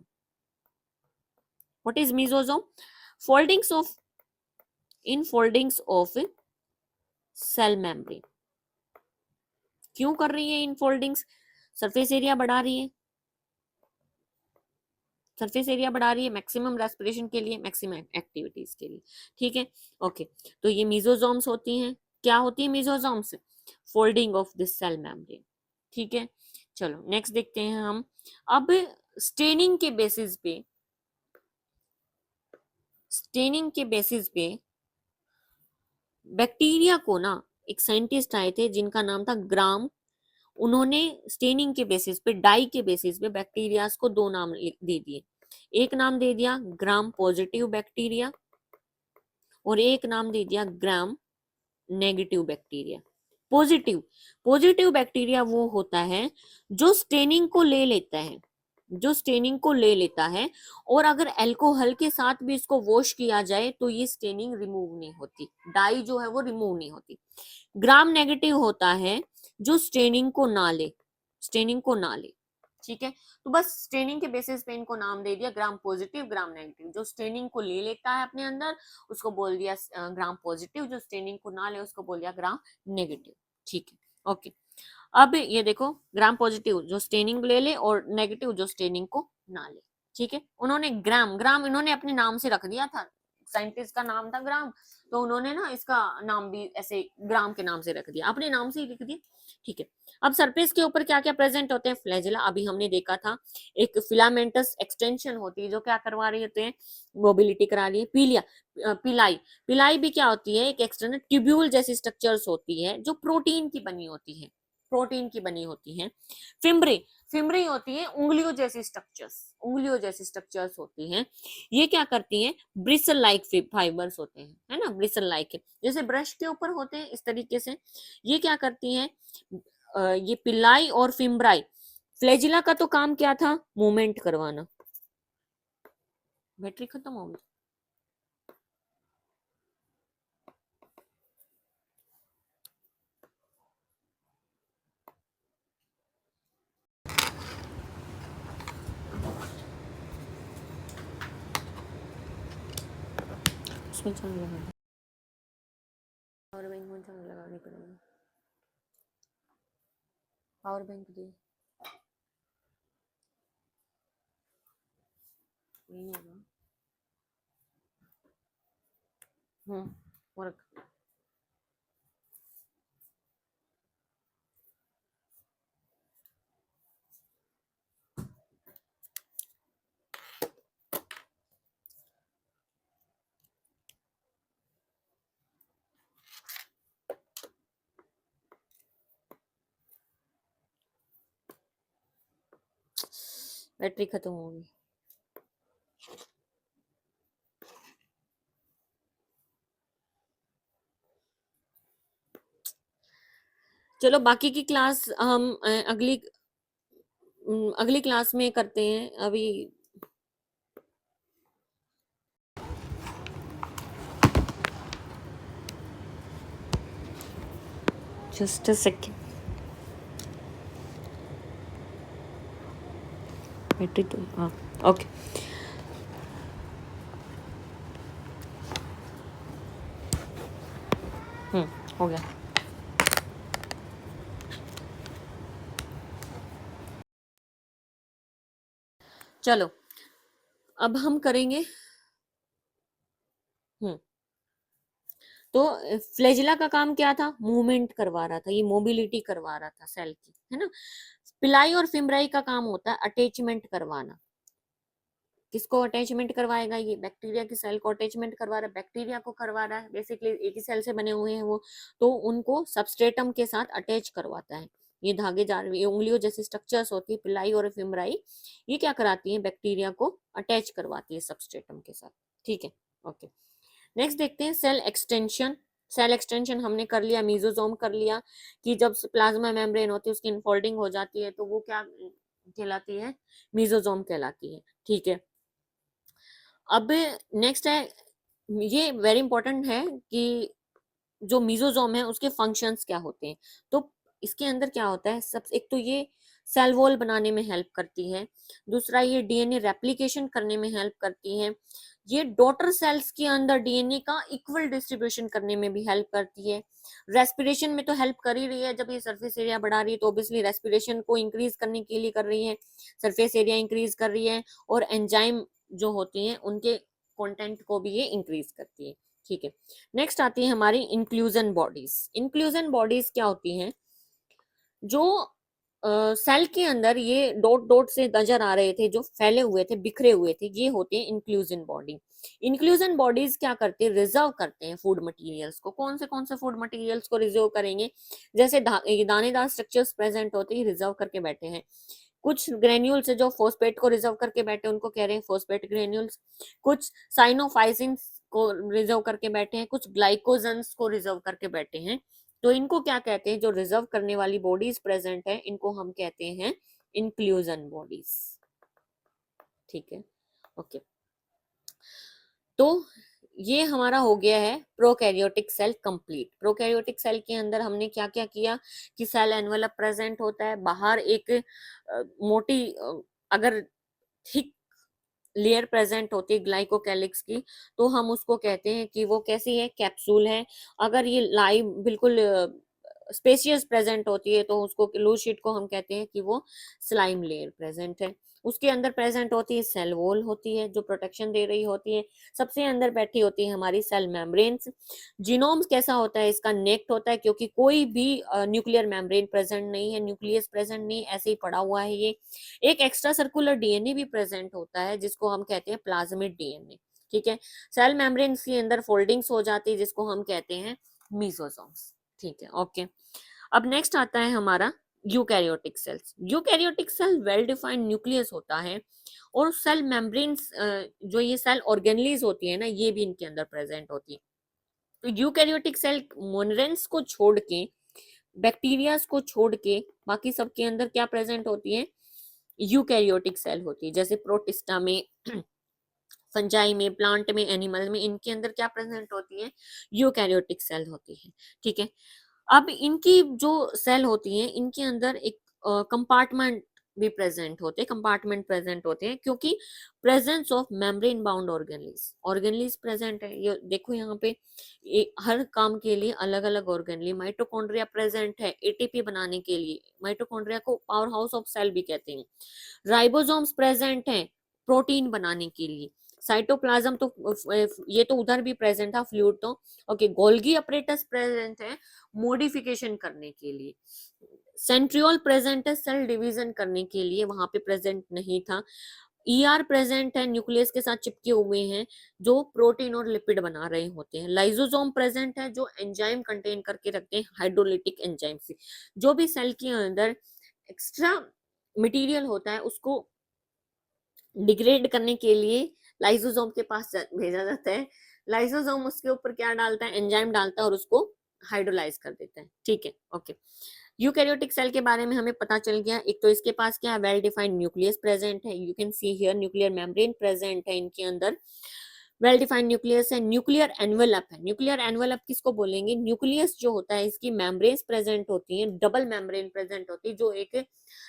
What is mesosome, foldings of, infoldings of cell membrane. क्यों कर रही है इन फोल्डिंग्स, सरफेस एरिया बढ़ा रही है, सरफेस एरिया बढ़ा रही है मैक्सिमम रेस्पिरेशन के लिए, मैक्सिमम एक्टिविटीज के लिए। ठीक है, ओके, तो ये मीजोजोम्स होती हैं। क्या होती है mesosomes, folding of this cell membrane. ठीक है, चलो नेक्स्ट देखते हैं हम। अब स्टेनिंग के बेसिस पे, स्टेनिंग के बेसिस पे बैक्टीरिया को ना एक साइंटिस्ट आए थे जिनका नाम था ग्राम। उन्होंने स्टेनिंग के बेसिस पे, डाई के बेसिस पे बैक्टीरियाज को दो नाम दे दिए। एक नाम दे दिया ग्राम पॉजिटिव बैक्टीरिया और एक नाम दे दिया gram negative bacteria. Positive, positive bacteria वो होता है जो स्टेनिंग को ले लेता है, जो स्टेनिंग को ले लेता है, और अगर अल्कोहल के साथ भी इसको वॉश किया जाए तो ये स्टेनिंग रिमूव नहीं होती, डाई जो है वो रिमूव नहीं होती। ग्राम नेगेटिव होता है जो स्टेनिंग को ना ले, स्टेनिंग को ना ले। ठीक है, तो बस स्टेनिंग के बेसिस पे इनको नाम दे दिया ग्राम पॉजिटिव ग्राम नेगेटिव। जो स्टेनिंग को ले लेता है अपने अंदर उसको बोल दिया ग्राम पॉजिटिव, जो स्टेनिंग को ना ले उसको बोल दिया ग्राम नेगेटिव। ठीक है, ओके। अब ये देखो, ग्राम पॉजिटिव जो स्टेनिंग ले ले और नेगेटिव जो स्टेनिंग को ना ले। ठीक है, उन्होंने ग्राम, ग्राम इन्होंने अपने नाम से रख दिया था, साइंटिस्ट का नाम था ग्राम, तो उन्होंने ना इसका नाम भी ऐसे ग्राम के नाम से रख दिया, अपने नाम से ही लिख दिया। ठीक है, अब सरफेस के ऊपर क्या क्या प्रेजेंट होते हैं? फ्लैजिला, अभी हमने देखा था, एक फिलामेंटस एक्सटेंशन होती है जो क्या करवा रही होते हैं? मोबिलिटी करा रही है। पीलिया, पिलाई, पिलाई भी क्या होती है? एक एक्सटर्नल ट्यूब्यूल जैसी स्ट्रक्चर्स होती है जो प्रोटीन की बनी होती है, प्रोटीन की बनी होती है। फिम्ब्री, फिम्ब्री होती है उंगलियों जैसी स्ट्रक्चर्स, उंगलियों जैसी स्ट्रक्चर्स होती हैं। ये क्या करती हैं? ब्रिसल लाइक फाइबर्स होते हैं, है ना, ब्रिसल लाइक है, जैसे ब्रश के ऊपर होते हैं इस तरीके से। ये क्या करती हैं? ये पिलाई और फिम्ब्राई। फ्लैजिला का तो काम क्या था? मूवमेंट करवाना। बैटरी खत्म हो गई। उसमें चार्ज लगा, पावर बैंक में चार्ज लगाने पड़ेगा। पावर बैंक दे, नहीं होगा। वर्क। बैटरी खत्म हो गई। चलो बाकी की क्लास हम अगली क्लास में करते हैं। अभी जस्ट अ सेकेंड, बैटरी तो हाँ, ओके। हो गया। चलो अब हम करेंगे। तो फ्लैजिला का काम क्या था? मूवमेंट करवा रहा था, ये मोबिलिटी करवा रहा था सेल की, है ना। पिलाई और फिम्ब्राई का काम होता है अटैचमेंट करवाना। किसको अटैचमेंट करवाएगा? ये बैक्टीरिया की सेल को अटैचमेंट करवा रहा है, बैक्टीरिया को करवा रहा है, बेसिकली एक ही सेल से बने हुए हैं वो, तो उनको सबस्ट्रेटम के साथ अटैच करवाता है। ये धागे जार, ये उंगलियों जैसी स्ट्रक्चर्स होती है पिलाई और फिम्ब्राई, ये क्या कराती है? बैक्टीरिया को अटैच करवाती है सबस्ट्रेटम के साथ। ठीक है, ओके। नेक्स्ट देखते हैं सेल एक्सटेंशन। सेल एक्सटेंशन हमने कर लिया, मीजोजोम कर लिया, कि जब प्लाज्मा मेम्ब्रेन होती है उसकी इनफोल्डिंग हो जाती है तो वो क्या कहलाती है? मीजोजोम कहलाती है। ठीक है, अब नेक्स्ट है, ये वेरी इंपॉर्टेंट है कि जो मीजोजोम है उसके फंक्शंस क्या होते हैं। तो इसके अंदर क्या होता है? सब एक तो ये सेल वॉल बनाने में हेल्प करती है, दूसरा ये डीएनए रेप्लिकेशन करने में हेल्प करती है, ये डॉटर सेल्स के अंदर डीएनए का इक्वल डिस्ट्रीब्यूशन करने में भी हेल्प करती है, रेस्पिरेशन में तो हेल्प कर ही रही है, जब ये सरफेस एरिया बढ़ा रही है तो ऑब्वियसली रेस्पिरेशन को इंक्रीज करने के लिए कर रही है, सरफेस एरिया इंक्रीज कर रही है, और एंजाइम जो होती हैं उनके कंटेंट को भी ये इंक्रीज करती है। ठीक है, नेक्स्ट आती है हमारी इंक्लूजन बॉडीज। इंक्लूजन बॉडीज क्या होती हैं? जो सेल के अंदर ये डॉट डॉट से नजर आ रहे थे, जो फैले हुए थे, बिखरे हुए थे, ये होते हैं इंक्लूजन बॉडी। इंक्लूजन बॉडीज क्या करते हैं, रिजर्व करते हैं फूड मटेरियल्स को। कौन से फूड मटेरियल्स को रिजर्व करेंगे, जैसे ये दानेदार स्ट्रक्चर्स प्रेजेंट होते ही रिजर्व करके बैठे हैं। कुछ ग्रेन्यूल्स है जो फॉस्फेट को रिजर्व करके बैठे हैं, उनको कह रहे हैं फॉस्फेट ग्रेन्यूल्स। कुछ साइनोफाइसिन्स को रिजर्व करके बैठे हैं, कुछ ग्लाइकोजन्स को रिजर्व करके बैठे हैं। तो इनको क्या कहते हैं, जो रिजर्व करने वाली बॉडीज प्रेजेंट है, इनको हम कहते हैं इंक्लूजन बॉडीज। ठीक है, ओके। तो ये हमारा हो गया है prokaryotic cell complete. Prokaryotic cell के अंदर हमने क्या क्या किया कि सेल एनवेलप प्रेजेंट होता है, बाहर एक मोटी अगर थिक लेयर प्रेजेंट होती है ग्लाइकोकैलिक्स की, तो हम उसको कहते हैं कि वो कैसी है, कैप्सूल है। अगर ये लाइव बिल्कुल स्पेसियस प्रेजेंट होती है, तो उसको लूज शीट को हम कहते हैं कि वो स्लाइम लेयर प्रेजेंट है। उसके अंदर प्रेजेंट होती है सेल वॉल होती है, जो प्रोटेक्शन दे रही होती है। सबसे अंदर बैठी होती है हमारी सेल मेम्ब्रेन्स। जीनोम कैसा होता है, इसका नेक्ट होता है, क्योंकि कोई भी न्यूक्लियर मेम्ब्रेन प्रेजेंट नहीं है, न्यूक्लियस प्रेजेंट नहीं, ऐसे ही पड़ा हुआ है ये। एक एक्स्ट्रा सर्कुलर डीएनए भी प्रेजेंट होता है, जिसको हम कहते हैं प्लाज्मिड डीएनए। ठीक है, सेल मेम्ब्रेन्स के अंदर फोल्डिंग्स हो जाती है, जिसको हम कहते हैं मीसोसोम्स। ठीक है, ओके। अब नेक्स्ट आता है हमारा eukaryotic cells. Eukaryotic cell well defined nucleus होता है, और सेल मेम्ब्रेन्स जो ये सेल ऑर्गेनलीज होती है ना, ये भी इनके अंदर प्रेजेंट होती है। तो यूकैरियोटिक सेल मोनरेंस को छोड़ के, बैक्टीरियाज को छोड़ के, बाकी सबके अंदर क्या प्रेजेंट होती है, यूकैरियोटिक सेल होती है। जैसे प्रोटिस्टा में, फंजाई में, प्लांट में, एनिमल में, इनके अंदर क्या प्रेजेंट होती है, यूकैरियोटिक सेल होती है। ठीक है, अब इनकी जो सेल होती है, इनके अंदर एक कंपार्टमेंट भी प्रेजेंट होते हैं, कंपार्टमेंट प्रेजेंट होते हैं, क्योंकि presence of membrane bound organelles, organelles present है। ये देखो यहाँ पे हर काम के लिए अलग अलग ऑर्गेनली। माइटोकॉन्ड्रिया प्रेजेंट है एटीपी बनाने के लिए, माइटोकॉन्ड्रिया को पावर हाउस ऑफ सेल भी कहते हैं। राइबोसोम्स प्रेजेंट हैं प्रोटीन बनाने के लिए। साइटोप्लाज्म तो ये तो उधर भी प्रेजेंट था, फ्लूइड तो ओके। गोल्गी अपरेटस प्रेजेंट है मॉडिफिकेशन करने के लिए। सेंट्रियोल प्रेजेंट है सेल डिवीजन करने के लिए, वहां पे प्रेजेंट नहीं था। ईआर प्रेजेंट है, न्यूक्लियस के साथ चिपके हुए हैं, जो प्रोटीन और लिपिड बना रहे होते हैं। लाइसोसोम प्रेजेंट है, जो एंजाइम कंटेन करके रखते हैं, हाइड्रोलिटिक एंजाइम से। जो भी सेल के अंदर एक्स्ट्रा मटेरियल होता है, उसको डिग्रेड करने के लिए लाइसोसोम के पास भेजा जाता है। लाइसोसोम उसके ऊपर क्या डालता है, एंजाइम डालता है, और उसको हाइड्रोलाइज कर देता है। ठीक है, ओके। यूकैरियोटिक सेल के बारे में हमें पता चल गया। एक तो इसके पास क्या है, वेल डिफाइंड न्यूक्लियस प्रेजेंट है, you can see here nuclear membrane present है इनके अंदर, वेल डिफाइंड न्यूक्लियस है। न्यूक्लियर एनवेलप है, न्यूक्लियर एनवेलप किसको बोलेंगे, न्यूक्लियस जो होता है इसकी मेम्ब्रेन्स प्रेजेंट होती है, डबल मेम्ब्रेन प्रेजेंट होती है, जो एक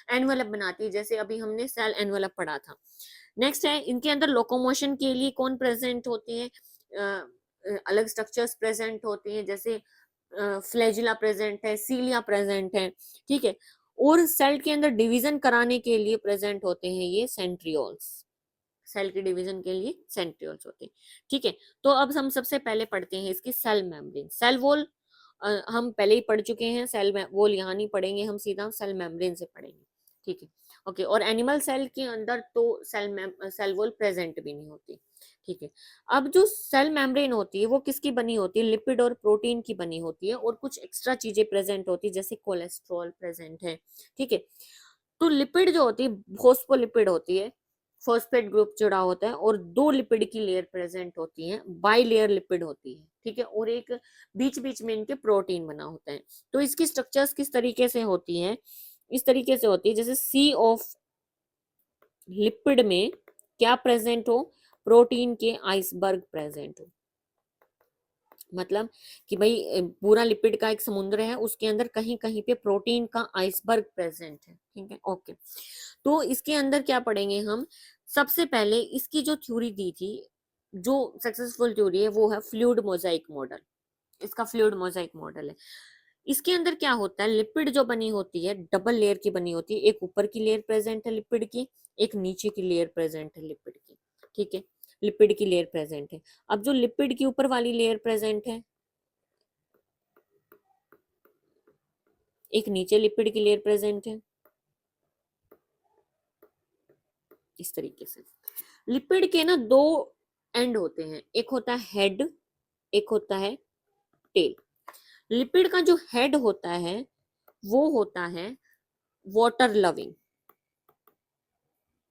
एनवेलप बनाती है, जैसे अभी हमने सेल एनवेलप पढ़ा था। नेक्स्ट है, इनके अंदर लोकोमोशन के लिए कौन प्रेजेंट होते हैं, अलग स्ट्रक्चर्स प्रेजेंट होते हैं, जैसे फ्लैजिला प्रेजेंट है, सीलिया प्रेजेंट है। ठीक है, और सेल के अंदर डिवीजन कराने के लिए प्रेजेंट होते हैं ये सेंट्रियोल्स, सेल के डिवीजन के लिए सेंट्रियोल्स होते हैं। ठीक है, तो अब हम सबसे पहले पढ़ते हैं इसकी सेल मेम्ब्रेन। सेल वॉल हम पहले ही पढ़ चुके हैं, सेल वॉल यहाँ नहीं पढ़ेंगे, हम सीधा सेल मेम्ब्रेन से पढ़ेंगे। ठीक है, ओके। और एनिमल सेल के अंदर तो सेल वॉल प्रेजेंट भी नहीं होती। ठीक है, अब जो सेल मेम्ब्रेन होती है वो किसकी बनी होती है, लिपिड और प्रोटीन की बनी होती है, और कुछ एक्स्ट्रा चीजें प्रेजेंट होती है, जैसे कोलेस्ट्रॉल प्रेजेंट है। ठीक है, तो लिपिड जो होती है फोस्फोलिपिड होती है, फॉस्फेट ग्रुप जुड़ा होता है, और दो लिपिड की लेयर प्रेजेंट होती है, बाई लेयर लिपिड होती है। ठीक है, और एक बीच बीच में इनके प्रोटीन बना होता है। तो इसकी स्ट्रक्चर्स किस तरीके से होती है, इस तरीके से होती है, जैसे सी ऑफ लिपिड में क्या प्रेजेंट हो, प्रोटीन के आइसबर्ग प्रेजेंट हो। मतलब कि भाई पूरा लिपिड का एक समुद्र है, उसके अंदर कहीं कहीं पे प्रोटीन का आइसबर्ग प्रेजेंट है। ठीक है, ओके। तो इसके अंदर क्या पढ़ेंगे हम, सबसे पहले इसकी जो थ्योरी दी थी, जो सक्सेसफुल थ्योरी है, वो है फ्लूइड मोजाइक मॉडल। इसका फ्लूइड मोजाइक मॉडल है। इसके अंदर क्या होता है, लिपिड जो बनी होती है डबल लेयर की बनी होती है, एक ऊपर की लेयर प्रेजेंट है लिपिड की, एक नीचे की लेयर प्रेजेंट है लिपिड की। ठीक है, लिपिड की लेयर प्रेजेंट है। अब जो लिपिड की ऊपर वाली लेयर प्रेजेंट है, एक नीचे लिपिड की लेयर प्रेजेंट है। इस तरीके से। लिपिड के ना दो एंड होते हैं, एक होता है हेड, एक होता है टेल। लिपिड का जो हेड होता है वो होता है वाटर लविंग,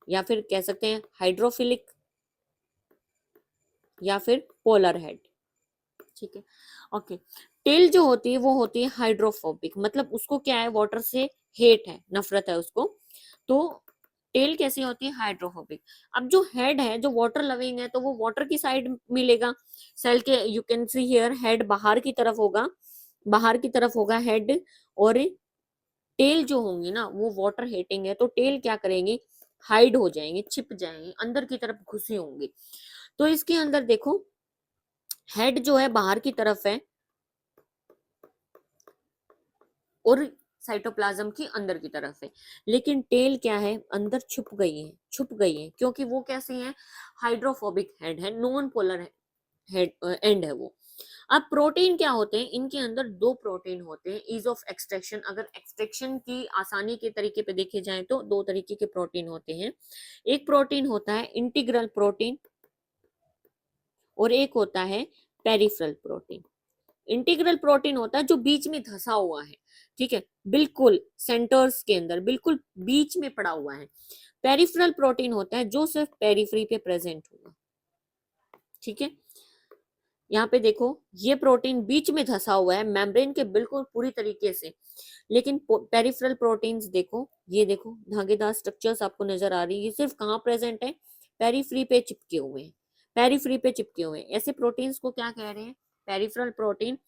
या फिर कह सकते हैं हाइड्रोफिलिक, या फिर पोलर हेड। ठीक है, ओके। टेल जो होती है वो होती है हाइड्रोफोबिक, मतलब उसको क्या है, वाटर से हेट है, नफरत है उसको, तो टेल कैसी होती है, हाइड्रोफोबिक। अब जो हेड है, जो वाटर लविंग है, तो वो वाटर की साइड मिलेगा सेल के। You can see here head बाहर की तरफ होगा, बाहर की तरफ होगा हेड, और टेल जो होंगी ना वो वाटर हेटिंग है, तो टेल क्या करेंगे, हाइड हो जाएंगे, छिप जाएंगे, अंदर की तरफ घुसी होंगी। तो इसके अंदर देखो हेड जो है बाहर की तरफ है और साइटोप्लाज्म की अंदर की तरफ है, लेकिन टेल क्या है, अंदर छुप गई है, छुप गई है, क्योंकि वो कैसी है, हाइड्रोफोबिक हेड है, नॉन पोलर हेड एंड है वो। अब प्रोटीन क्या होते हैं, इनके अंदर दो प्रोटीन होते हैं, ईज ऑफ एक्सट्रैक्शन। अगर एक्सट्रैक्शन की आसानी के तरीके पे देखे जाए तो दो तरीके के प्रोटीन होते हैं। एक प्रोटीन होता है इंटीग्रल प्रोटीन और एक होता है पेरिफेरल प्रोटीन। इंटीग्रल प्रोटीन होता है जो बीच में धंसा हुआ है, ठीक है, बिल्कुल सेंटर्स के अंदर, बिल्कुल बीच में पड़ा हुआ है। पेरिफेरल प्रोटीन होता है जो सिर्फ पेरिफेरी पे प्रेजेंट होगा। ठीक है, यहाँ पे देखो ये प्रोटीन बीच में धंसा हुआ है मेम्ब्रेन के बिल्कुल पूरी तरीके से, लेकिन पेरिफेरल प्रोटीन्स देखो, ये देखो धागेदार स्ट्रक्चर्स आपको नजर आ रही है, ये सिर्फ कहाँ प्रेजेंट है, पेरिफेरी पे चिपके हुए हैं, पेरिफेरी पे चिपके हुए हैं। ऐसे प्रोटीन्स को क्या कह रहे हैं, पेरिफेरल प्रोटीन।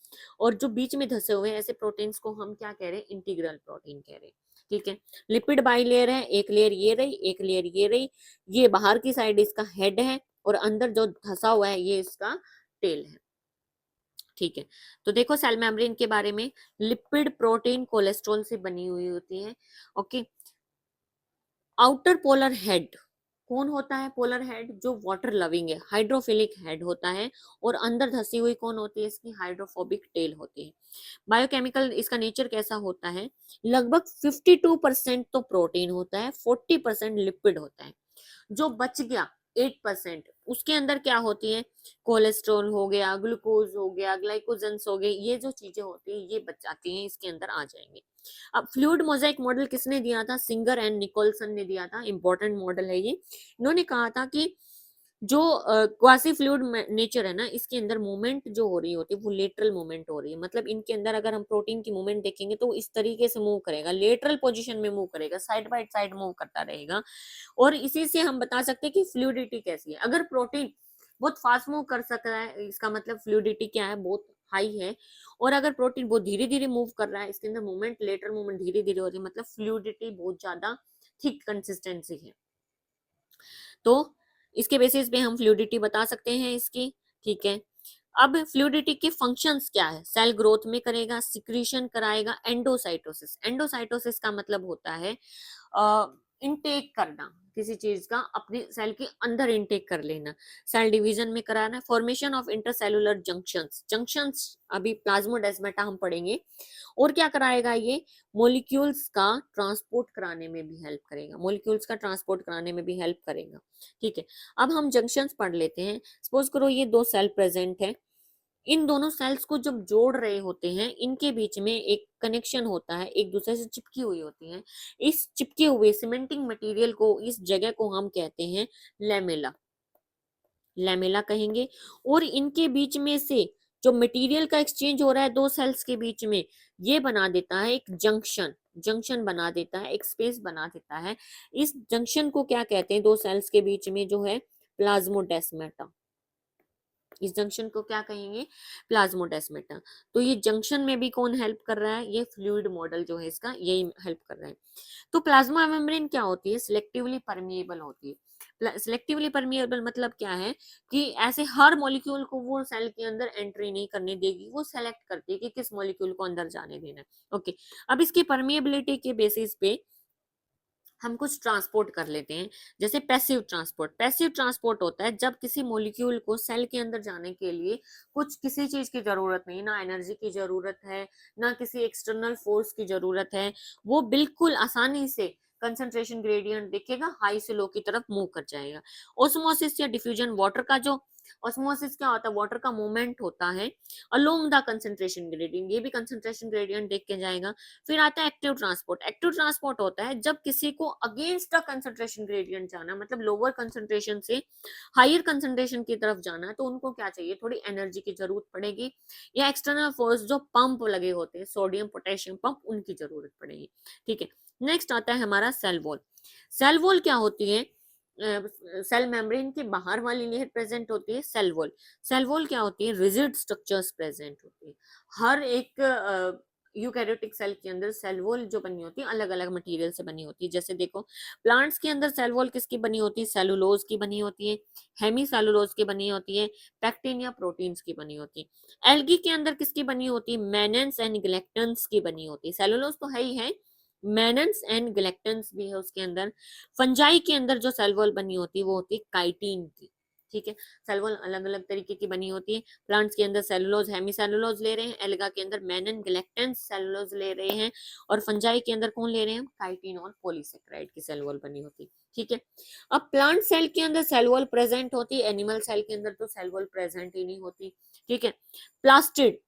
और जो बीच में धसे हुए हैं ऐसे प्रोटीन्स को हम क्या कह रहे हैं, इंटीग्रल प्रोटीन कह रहे हैं। ठीक है, लिपिड बाइलेयर है, एक लेयर ये रही, एक लेयर ये रही, ये बाहर की साइड इसका हेड है और अंदर जो धसा हुआ है ये इसका टेल है। ठीक है, तो देखो सेल मेम्ब्रेन के बारे में, लिपिड प्रोटीन कोलेस्ट्रॉल से बनी हुई होती है। ओके, आउटर पोलर हेड कौन होता है, पोलर हेड जो वाटर लविंग है, हाइड्रोफिलिक हेड होता है, और अंदर धसी हुई कौन होती है, इसकी हाइड्रोफोबिक टेल होती है। बायोकेमिकल इसका नेचर कैसा होता है, लगभग 52% तो प्रोटीन होता है, 40% लिपिड होता है। जो बच गया 8% उसके अंदर क्या होती है, कोलेस्ट्रॉल हो गया, ग्लूकोज हो गया, ग्लाइकोजेंस हो गए, ये जो चीजें होती है ये बच जाती हैं, इसके अंदर आ जाएंगे। अब फ्लूइड मोजाइक मॉडल किसने दिया था, सिंगर एंड निकोलसन ने दिया था, इंपॉर्टेंट मॉडल है ये। इन्होंने कहा था कि जो क्वासी फ्लूइड नेचर है ना, इसके अंदर मूवमेंट जो हो रही होती है वो लेटरल मूवमेंट हो रही है, मतलब इनके अंदर अगर हम प्रोटीन की मूवमेंट देखेंगे तो इस तरीके से मूव करेगा, लेटरल पोजीशन में मूव करेगा, साइड बाय साइड मूव करता रहेगा। और इसी से हम बता सकते हैं कि फ्लूइडिटी कैसी है। अगर प्रोटीन बहुत फास्ट मूव कर सकता है, इसका मतलब फ्लूइडिटी क्या है, बहुत हाई है। और अगर प्रोटीन बहुत धीरे धीरे मूव कर रहा है, इसके अंदर मूवमेंट, लेटरल मूवमेंट धीरे धीरे हो रही है, मतलब फ्लूइडिटी बहुत ज्यादा थिक कंसिस्टेंसी है। तो इसके बेसिस पे हम फ्लूइडिटी बता सकते हैं इसकी। ठीक है, अब फ्लूइडिटी के फंक्शंस क्या है, सेल ग्रोथ में करेगा, सिक्रीशन कराएगा, एंडोसाइटोसिस। एंडोसाइटोसिस का मतलब होता है इनटेक करना, किसी चीज का अपने सेल के अंदर इनटेक कर लेना, सेल डिवीजन में कराना, formation of intercellular junctions. Junctions अभी प्लाज्मोडेस्माटा हम पढ़ेंगे। और क्या कराएगा ये, मॉलिक्यूल्स का ट्रांसपोर्ट कराने में भी हेल्प करेगा, मॉलिक्यूल्स का ट्रांसपोर्ट कराने में भी हेल्प करेगा। ठीक है, अब हम जंक्शंस पढ़ लेते हैं। सपोज करो ये दो सेल प्रेजेंट है, इन दोनों सेल्स को जब जोड़ रहे होते हैं इनके बीच में एक कनेक्शन होता है, एक दूसरे से चिपकी हुई होती हैं। इस चिपके हुए सीमेंटिंग मटेरियल को, इस जगह को हम कहते हैं लेमेला, लेमेला कहेंगे। और इनके बीच में से जो मटेरियल का एक्सचेंज हो रहा है दो सेल्स के बीच में, ये बना देता है एक जंक्शन, जंक्शन बना देता है, एक स्पेस बना देता है। इस जंक्शन को क्या कहते हैं, दो सेल्स के बीच में जो है, प्लाज्मोडेस्माटा। इस जंक्शन को क्या कहेंगे, प्लाज्मोडेस्माटा। तो ये जंक्शन में भी कौन हेल्प कर रहा है, ये फ्लूइड मॉडल जो है इसका यही हेल्प कर रहा है। तो प्लाज्मा मेम्ब्रेन क्या होती है, सिलेक्टिवली परमिएबल होती है। सिलेक्टिवली परमिएबल मतलब क्या है, कि ऐसे हर मॉलिक्यूल को वो सेल के अंदर एंट्री नहीं करने देगी, वो सेलेक्ट करती है कि किस मॉलिक्यूल को अंदर जाने देना है। ओके, अब इसकी परमिएबिलिटी के बेसिस पे हम कुछ ट्रांसपोर्ट कर लेते हैं, जैसे पैसिव ट्रांसपोर्ट। पैसिव ट्रांसपोर्ट होता है जब किसी मॉलिक्यूल को सेल के अंदर जाने के लिए कुछ किसी चीज की जरूरत नहीं, ना एनर्जी की जरूरत है, ना किसी एक्सटर्नल फोर्स की जरूरत है, वो बिल्कुल आसानी से कंसंट्रेशन ग्रेडियंट देखिएगा हाई से लो की तरफ मूव कर जाएगा। ऑस्मोसिस या डिफ्यूजन, वाटर का जो ऑस्मोसिस क्या होता है, वाटर का मूवमेंट होता है अलोंग द कंसंट्रेशन ग्रेडियंट, ये भी कंसंट्रेशन ग्रेडियंट देख के जाएगा। फिर आता है एक्टिव ट्रांसपोर्ट। एक्टिव ट्रांसपोर्ट होता है जब किसी को अगेंस्ट द कंसंट्रेशन ग्रेडियंट जाना, मतलब लोअर कंसंट्रेशन से हायर कंसंट्रेशन की तरफ जाना है, तो उनको क्या चाहिए, थोड़ी एनर्जी की जरूरत पड़ेगी, या एक्सटर्नल फोर्स जो पंप लगे होते हैं, सोडियम पोटेशियम पंप, उनकी जरूरत पड़ेगी। ठीक है, नेक्स्ट आता है हमारा सेल वॉल। सेल वॉल क्या होती है, सेल मेम्ब्रेन के बाहर वाली लेयर प्रेजेंट होती है सेल वॉल। सेल वॉल क्या होती है, रिजिड स्ट्रक्चर्स प्रेजेंट होती है। हर एक यूकैरियोटिक सेल के अंदर सेल वॉल जो बनी होती है अलग अलग मटेरियल से बनी होती है। जैसे देखो प्लांट्स के अंदर सेल वॉल किसकी बनी होती है, सेलुलोज की बनी होती है, हेमी सेलुलोज की बनी होती है, पैक्टिन या प्रोटीन्स की बनी होती है। एल्गी के अंदर किसकी बनी होती है, मेनेंस एंड ग्लेक्टन्स की बनी होती है। सेलुलोज तो है ही है, मेनेंस एंड ग्लेक्टन्स भी है उसके अंदर। फंजाई के अंदर जो सेल वॉल बनी होती है वो होती है काइटिन की। ठीक है, सेल वॉल अलग अलग तरीके की बनी होती है। प्लांट्स के अंदर सेलुलोज हेमी सेलुलोज ले रहे हैं, एल्गा के अंदर मेनन ग्लेक्टेंस सेलुलोज ले रहे हैं, और फंजाई के अंदर कौन ले रहे हैं, काइटिन और पॉलीसेकेराइड की सेल वॉल बनी होती है। ठीक है, अब प्लांट सेल के अंदर सेल वॉल प्रेजेंट होती है, एनिमल सेल के अंदर तो सेल वॉल प्रेजेंट ही नहीं होती। ठीक है, प्लास्टिड,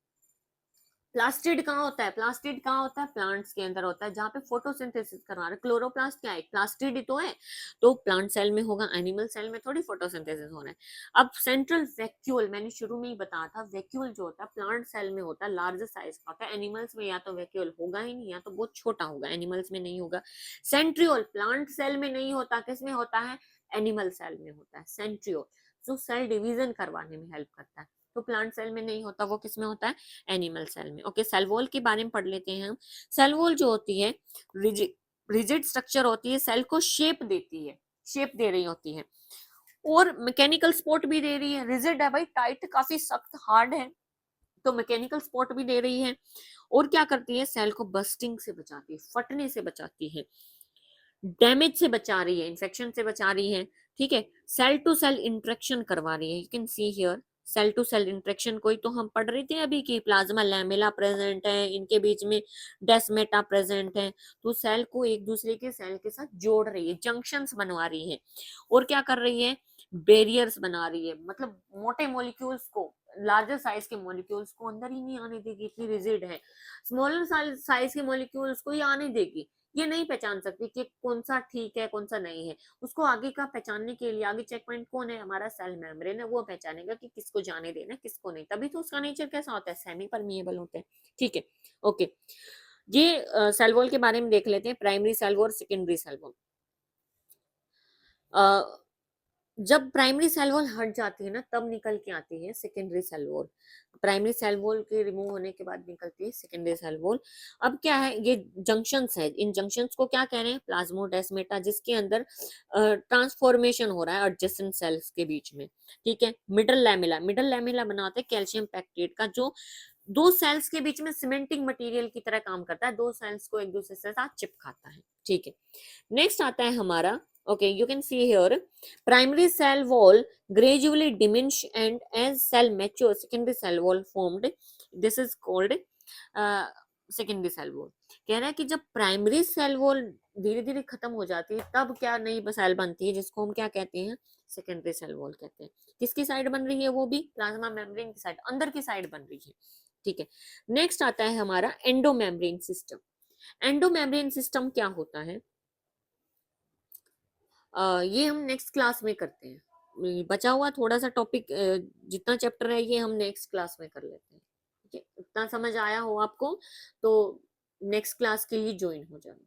प्लास्टिड कहाँ होता है, प्लास्टिड कहाँ होता है, प्लांट्स के अंदर होता है जहाँ पे फोटोसिंथेसिस करवा रहे। क्लोरोप्लास्ट क्या है, प्लास्टिड ही तो है, तो प्लांट सेल में होगा, एनिमल सेल में थोड़ी फोटोसिंथेसिस हो रहा है। अब सेंट्रल वैक्यूल, मैंने शुरू में ही बताया था, वैक्यूल जो होता है प्लांट सेल में होता है, लार्ज साइज का होता है। एनिमल्स में या तो वैक्यूल होगा ही नहीं, या तो बहुत छोटा होगा, एनिमल्स में नहीं होगा। सेंट्रियोल प्लांट सेल में नहीं होता, किस में होता है, एनिमल सेल में होता है सेंट्रियोल, जो सेल डिवीजन करवाने में हेल्प करता है। तो प्लांट सेल में नहीं होता, वो किस में होता है, एनिमल सेल में। ओके, सेल वॉल के बारे में पढ़ लेते हैं हम। सेल वॉल जो होती है रिजिड स्ट्रक्चर होती है, सेल को शेप देती है, शेप दे रही होती है, और मैकेनिकल सपोर्ट भी दे रही है। रिजिड है भाई, टाइट, काफी सख्त हार्ड है, तो मैकेनिकल सपोर्ट भी दे रही है। और क्या करती है, सेल को बस्टिंग से बचाती है, फटने से बचाती है, डैमेज से बचा रही है, इन्फेक्शन से बचा रही है। ठीक है, सेल टू सेल इंटरेक्शन करवा रही है। You can see here cell to cell interaction, कोई तो हम पढ़ रहे थे अभी कि प्लाज्मा लैमेला प्रेजेंट है, इनके बीच में डेस्मेटा प्रेजेंट है, तो सेल को एक दूसरे के सेल के साथ जोड़ रही है, जंक्शंस बनवा रही है। और क्या कर रही है, बैरियर्स बना रही है, मतलब मोटे मॉलिक्यूल्स को, लार्जर साइज के मॉलिक्यूल्स को अंदर ही नहीं आने देगी, इतनी रिजिड है। स्मॉलर साइज के मॉलिक्यूल्स को ही आने देगी, ये नहीं पहचान सकती कि कौन सा ठीक है कौन सा नहीं है। उसको आगे का पहचानने के लिए, आगे चेक पॉइंट कौन है, हमारा सेल मेम्ब्रेन है, वो पहचानेगा कि किसको जाने देना किसको नहीं, तभी तो उसका नेचर कैसा होता है, सेमी परमिएबल होता है। ठीक है, ओके, ये सेल वॉल के बारे में देख लेते हैं, primary cell wall, secondary cell wall. जब प्राइमरी सेल वॉल हट जाती है ना, तब निकल के आती है secondary cell wall. Primary cell wall के रिमूव होने के बाद निकलती है सेकेंडरी सेल वॉल। अब क्या है, ये जंक्शंस है, इन जंक्शंस को क्या कह रहे हैं, प्लाज्मोडेस्मेटा, जिसके अंदर ट्रांसफॉर्मेशन हो रहा है एडजेसेंट सेल्स के बीच में। ठीक है, मिडल लैमेला, मिडल लैमेला बना होता है कैल्शियम पैक्टेट का, जो दो सेल्स के बीच में सीमेंटिंग मटेरियल की तरह काम करता है, दो सेल्स को एक दूसरे से साथ चिपकाता है। ठीक है, नेक्स्ट आता है हमारा, okay, you can see here primary cell wall gradually diminish and as cell mature secondary cell wall formed, this is called secondary cell wall. कह रहा है कि जब प्राइमरी सेल वॉल धीरे धीरे खत्म हो जाती है, तब क्या नई सेल बनती है, जिसको हम क्या कहते हैं, सेकेंडरी सेल वॉल कहते हैं। किसकी साइड बन रही है, वो भी प्लाज्मा मेम्ब्रेन की साइड, अंदर की साइड बन रही है। ठीक है, नेक्स्ट आता है हमारा एंडोमेम्ब्रेन सिस्टम। एंडोमेम्ब्रेन सिस्टम क्या होता है, ये हम नेक्स्ट क्लास में करते हैं। बचा हुआ थोड़ा सा टॉपिक, जितना चैप्टर है ये हम नेक्स्ट क्लास में कर लेते हैं। ठीक है, इतना समझ आया हो आपको तो नेक्स्ट क्लास के लिए ज्वाइन हो जाना।